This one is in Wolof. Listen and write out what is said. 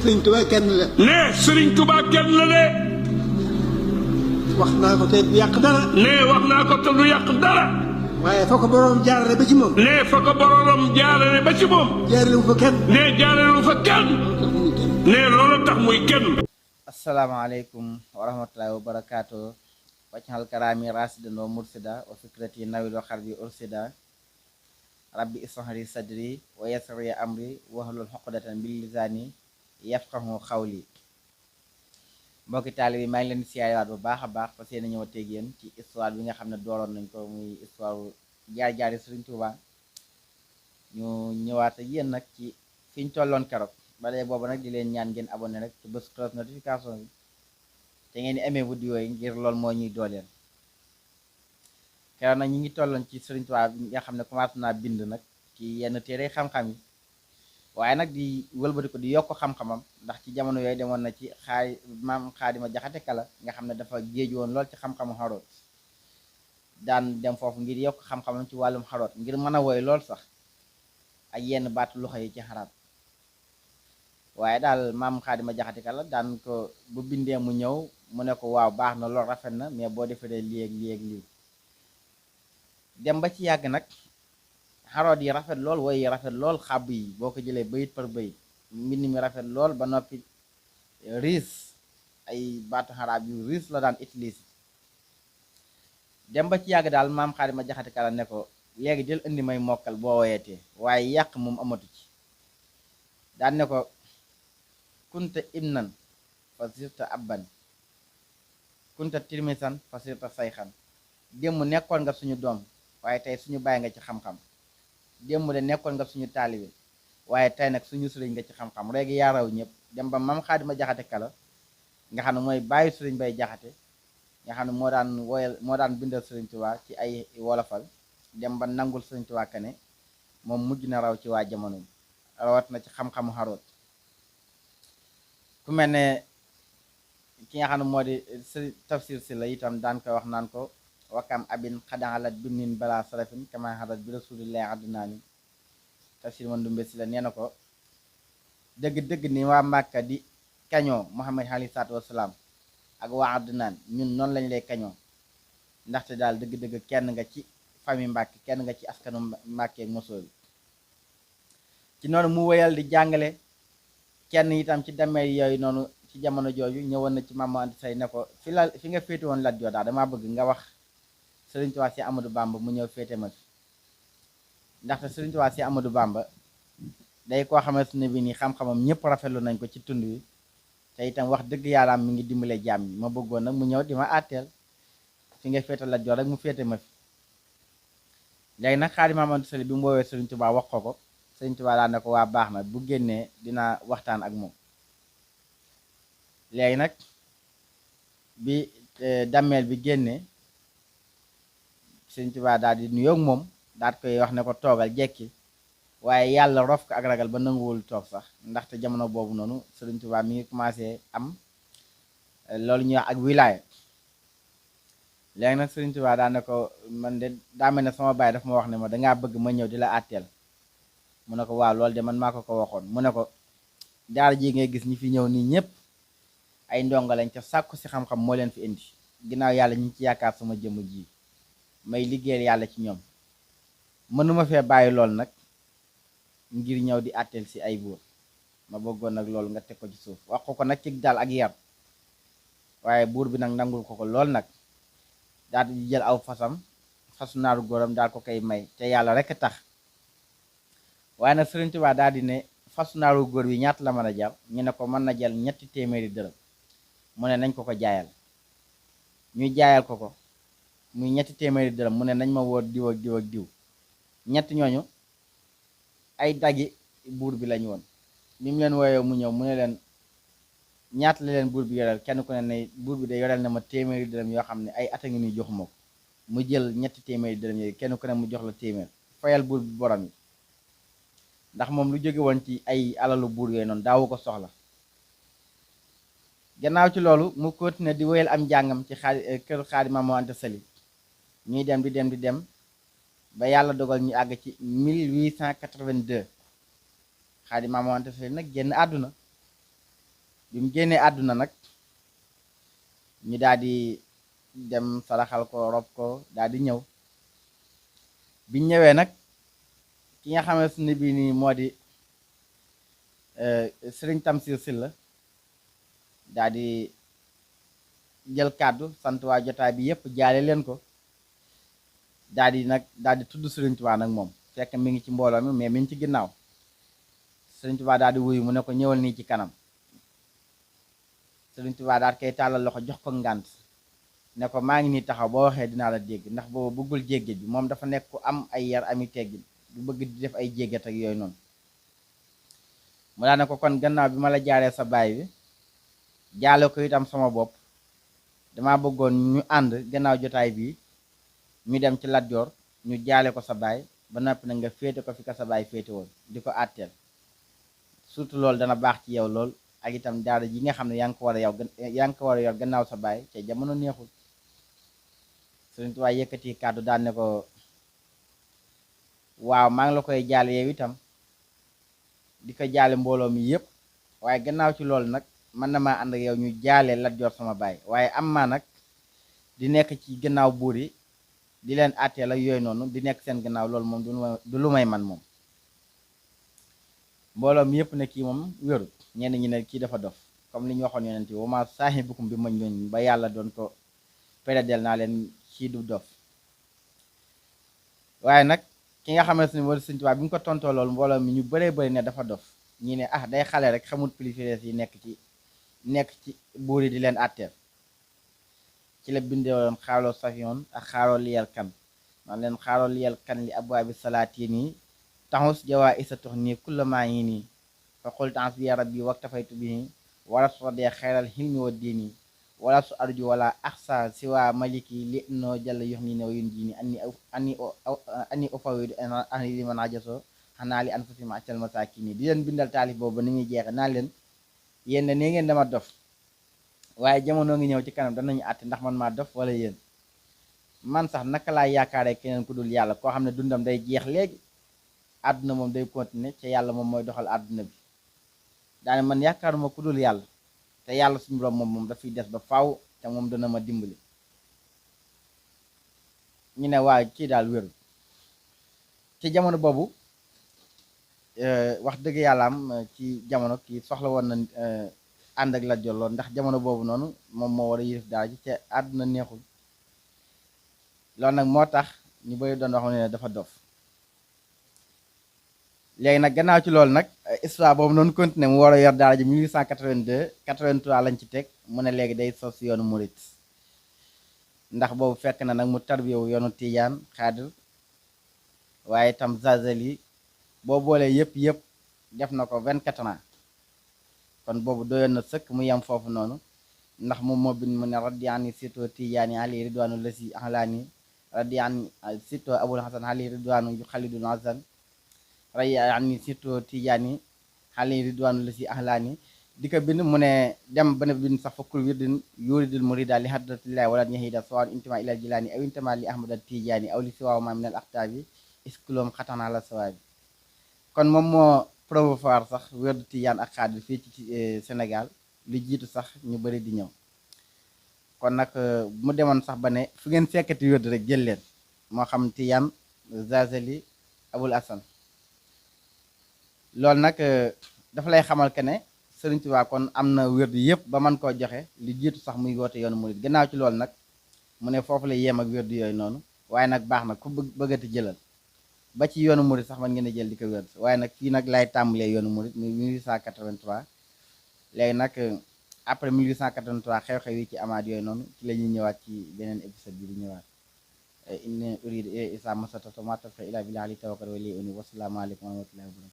sëriñ Tuubaa kenn la. ne sëriñ Tuubaa kenn la de. wax naa ko te du yàq dara. ne wax naa ko te du yàq dara. waaye fa ko boroom jaarale ba ci moom. ne fa ko boroom jaarale ba ci moom. jaarale wu fa kenn. ne jaarale wu fa kenn. ne loolu tax muy kenn. asalaamaaleykum wa rahmatullahi wa barakaatu. waccal karaami rasidan wa mursida wa fikrati nawil wa xarbi ursida rabbi ishrah sadri wa yassir li amri wahlul uqdatan bil lisani yafqahu qawli. mbokki taalibe yi maa ngi leen di siyaarewaat bu baax a baax fas yéene ñëw teeg yéen ci histoire bi nga xam ne dooroon nañ ko muy histoire jaar-jaari Sëriñ Tuubaa. ñu ñëwaat ak yéen nag ci fi ñu tolloon keroog ba léegi boobu nag di leen ñaan ngeen abonné rek ci bés cloche notification bi te ngeen di aimé vidéo yi ngir loolu moo ñuy dooleel. keroog nag ñu ngi tolloon ci Sëriñ Tuubaa bi nga xam ne commencé naa bind nag ci yenn téere xam-xam yi waaye nag di wëlbati ko di yokk xam-xamam ndax ci jamono yooyu demoon na ci maam Xaadima Jaxate Kala nga xam ne dafa géeju woon lool ci xam-xamu xaroot daan dem foofu ngir yokk xam-xamam ci wàllum xaroot ngir mën a woy lool sax ak yenn baatu loxo yi ci xaraat. waaye daal maam Xaadima Jaxate Kala daan ko bu bindee mu ñëw mu ne ko waaw baax na lool rafet na mais boo defee lii ak lii ak lii dem ba ci yàgg nag xaroot yi rafet lool woy yi rafet lool xàbb yi boo ko jëlee bayit par bayit mbind mi rafet lool ba noppi riis ay baatu xaraab yu riis la daan utiliser. dem ba ci yàgg daal maam Xaadima Jaxate Kala ne ko léegi jël indi may mokkal boo woyetee waaye yàq moom amatu ci. daan ne ko kunta ibnan fa sirta abban kunta tirmisan fa sirta sayxan démb nekkoon nga suñu doom waaye tey suñu bàyyi nga ci xam-xam démb de nekkoon nga suñu taalibe waaye tey nag suñu sëriñ nga ci xam-xam léegi yaa raw ñëpp. dem ba maam Xaadima Jaxate Kala nga xam ne mooy bàyyi sëriñ Bay Jaxate nga xam ne moo daan bindal Sëriñ Tuubaa ci ay wolofal dem ba nangul Sëriñ Tuubaa kane moom mujj na raw ci waa jamono rawat na ci xam-xamu xaroot. ku mel ne ki nga xam ne moo di tafsir si la itam daan ko wax naan ko wakam abin xadaxalat binnin bala sarafin kama xarat bi rasulillahi addinaani. tafsir man dumbe si la nee na ko dëgg-dëgg ni waa Màkka di kañoo Muhammad alayhi salaatu wasalaam ak waa addinaan ñun noonu lañ lay kañoo ndaxte daal dëgg-dëgg kenn nga ci famille Mbàkke kenn nga ci askanu Mbàkke ak mosoo bi. ci noonu mu wéyal di jàngale kenn itam ci demee yooyu noonu ci jamono jooju ñëwoon na ci Maam Mor Anta Sali ne ko fi nga féete woon Lat Joor daal damaa bëgg nga wax Sëriñ Tuubaa si Amadou Bamba mu ñëw féete ma fi ndaxte Sëriñ Tuubaa si Amadou Bamba day koo xamante ne bi nii xam-xamam ñëpp rafetlu nañ ko ci tund wi te itam wax dëgg yàlla mi ngi dimbale jaam yi ma bëggoon nag mu ñëw di ma àtteel fi nga féete Lat Joor rek mu féete ma fi. léegi nag Xaadimu Maam Mor Anta Sali bi mu woowee Sëriñ Tuubaa wax ko Sëriñ Tuubaa daan ne ko waa baax na bu génnee dina waxtaan ak moom. léegi nag bi dammeel bi génnee Sëriñ Tuubaa daal di nuyoog moom daal koy wax ne ko toogal jekki waaye yàlla rof ko ak ragal ba nanguwul toog sax ndaxte jamono boobu noonu Sëriñ Tuubaa mi ngi commencé am loolu ñuy wax ak wilaaya. léegi nag Sëriñ Tuubaa daan ne ko man de daa mel ne sama baay daf ma wax ne ma dangaa bëgg ma ñëw di la àtteel. mu ne ko waaw loolu de man maa ko waxoon mu ne ko daara ji ngay gis ñi fi ñëw nii ñëpp ay ndongo lañ ca sàkku si xam-xam moo leen fi indi ginnaaw yàlla ñu ci yaakaar sama jëmm ji may liggéeyal yàlla ci ñoom mënuma fee bàyyi lool nag ngir ñëw di àtteel si ay buur ma bëggoon nag loolu nga teg ko ci suuf wax ko nag ci daal ak yar waaye buur bi nag nangul ko lool nag daal di jël aw fasu naaru góoram daal ko koy may te yàlla rek tax. waaye nag Sëriñ Tuubaa daal di ne fasu naaru góor bi ñaata la mën a jar ñu ne ko mën na jël 3 téeméeri dërëm mu ne nañ ko jaayal ñu jaayal ko muy 3 téeméeri dërëm mu ne nañ ma woo diw ak diw ak diw ñett ñooñu ay daggi buur bi lañu woon. bi mu leen wooyee mu ñëw mu ne leen ñaata la leen buur bi yoreel kenn ku ne buur bi de yoreel na ma téeméeri dërëm yoo xam ne ay at a ngi nii joxuma ko mu jël 3 téeméeri dërëm yooyu kenn ku ne mu jox la téeméer fayal buur bi borom yi. ndax moom lu jóge woon ci ay alalu buur yooyu noonu daawu ko soxla. gannaaw ci loolu mu continué di wéyal am njàngam ci këru Xaadimu Maam Mor Anta Sali ñuy dem di dem ba yàlla dogal ñu àgg ci 1882 Xaadi Maam Mor Anta Sali nag génn àdduna bi mu génnee àdduna nag ñu daal di dem saraxal ko rob ko daal di ñëw biñ ñëwee nag ki nga xamante ne bii nii moo di Sëriñ Tamsir Sylla daal di jël kàddu sant waa jotaay bi yépp jaale leen ko daal di tudd Sëriñ Tuubaa nag moom fekk mi ngi ci mbooloo mi mais mi ngi ci ginnaaw Sëriñ Tuubaa daal di wuyu mu ne ko ñëwal nii ci kanam Sëriñ Tuubaa daal koy tàllal loxo jox ko ngànt ne ko maa ngi nii taxaw boo waxee dinaa la dégg ndax boobu bëggul jégget bi moom dafa nekk ku am ay yar ami teggin du bëgg di def ay jégget ak yooyu noonu mu daal ne ko kon gannaaw bi ma la jaaree sa baay bi jaale ko itam sama bopp dama bëggoon ñu ànd gannaaw jotaay bi ñu dem ci Lat Joor ñu jaale ko sa baay ba noppi na nga féete ko fi ka sa baay féete woon di ko àtteel surtout loolu dana baax ci yow lool ak itam daara ji nga xam ne yaa ngi ko war a yor gannaaw sa baay te jamono neexul Sëriñ Tuubaa yëkkati kàddu daan ne ko waaw maa ngi la koy jaale yow itam di ko jaale mbooloo mi yépp waaye gannaaw ci loolu nag mën na maa ànd ak yow ñu jaale Lat Joor sama baay waaye am maa nag di nekk ci gannaaw buur yi di leen àtteel ak yooyu noonu di nekk seen gannaaw loolu moom du lu may man moom mbooloo mi yépp ne kii moom wérut ñenn ñi ne kii dafa dof comme li ñu waxoon yonent yi wama saahibukum bi majnuun ba yàlla doon ko pérédel naa leen kii du dof waaye nag ki nga xamante ni moo di Sëriñ Tuubaa bi mu ko tontoo loolu mbooloo mi ñu bëree bëri ne dafa dof ñi ne ah day xale rek xamul privilège yi nekk ci buur yi di leen àtteel ci la bindewoon xaaloo safiyoon ak xaaloo liyal kan man leen xaaloo liyal kan li abwaabi salaatiin yi taxus jawaa isa tox nii kullamaa yi nii fa xultu hasbi rabbi waktafaytu bihi wala su radee xeeral xilmi wa diini wala su arju wala axsa siwa maliki li noo jàll yox nii ne wa yun jiini ani ufawidu ani li man ajaso xanaa li an fasi ma accal masaakin di leen bindal taalif boobu ni muy jeexe naa leen yéen ne ngeen dama dof waaye jamono ngi ñëw ci kanam danañu àtte ndax man maa dof wala yéen man sax naka laa yaakaaree keneen ku dul yàlla koo xam ne dundam day jeex léegi àdduna moom day continuer te yàlla moom mooy doxal àdduna bi daane man yaakaaruma ku dul yàlla te yàlla suñu borom moom dafiy des ba faaw te moom dana ma dimbali ñu ne waa kii daal wéru ci jamono boobu wax dëgg yàlla am ci jamono kii soxla woon na ànd ak Lat Joor lool ndax jamono boobu noonu moom moo war a yilif daara ji te àdduna neexul loolu nag moo tax ñu bari doon wax ne dafa dof léegi nag gannaaw ci loolu nag histoire boobu noonu continué mu war a yor daara ji 1882 83 lañ ci teg mu ne léegi day sos yoonu murit ndax boobu fekk na nag mu tarbiyewu yoonu Tijaan Xaadir waaye itam Zazali boo boolee yëpp def na ko 24 ans kon boobu doyoon na sëkk mu yem foofu noonu ndax moom moo bind mu ne radiyani sito Tijaani ali ridwaanu lasi ahlaani radiyani sito abul hasan ali ridwaanu yu xalidul hasan radiyani sito Tijaani ali ridwaanu lasi ahlaani di ko bind mu ne dem ba ne bind sax fakkul wirdin yuridul murida li hadratillahi wala yahida sawaan intima ilal jilaani aw intima li ahmad Tijaani aw li siwaaw ma min al axtaabi iskuloom xatana la sawaabi kon moom moo promouvoir sax wérdu Tijaan ak Xaadir fii ci Sénégal lu jiitu sax ñu bari di ñëw kon nag mu demoon sax ba ne fu ngeen fekkati wérdu rek jël leen moo xam Tijaan Zazali Abul Hasan loolu nag dafa lay xamal que ne Sëriñ Tuubaa kon am na wérdu yëpp ba mën koo joxe lu jiitu sax muy woote yoonu murit gannaaw ci loolu nag mu ne foofu la yem ak wérdu yooyu noonu waaye nag baax na ku bëggati jëlal ba ci yoonu murit sax man ngeen a jël di ko wér waaye nag fii nag lay tàmbalee yoonu murit muy 1883 léegi nag après 1883 xew-xew yi ci amaat yooyu noonu ci la ñuy ñëwaat ci beneen épisode bi di ñëwaat in uriidu illal islaaha mastata'tu wa maa tawfiiqii illaa billaah alayhi tawakkaltu wa ilayhi uniib wa salaamu aleykum wa rahmatullaahi wa barakaatuh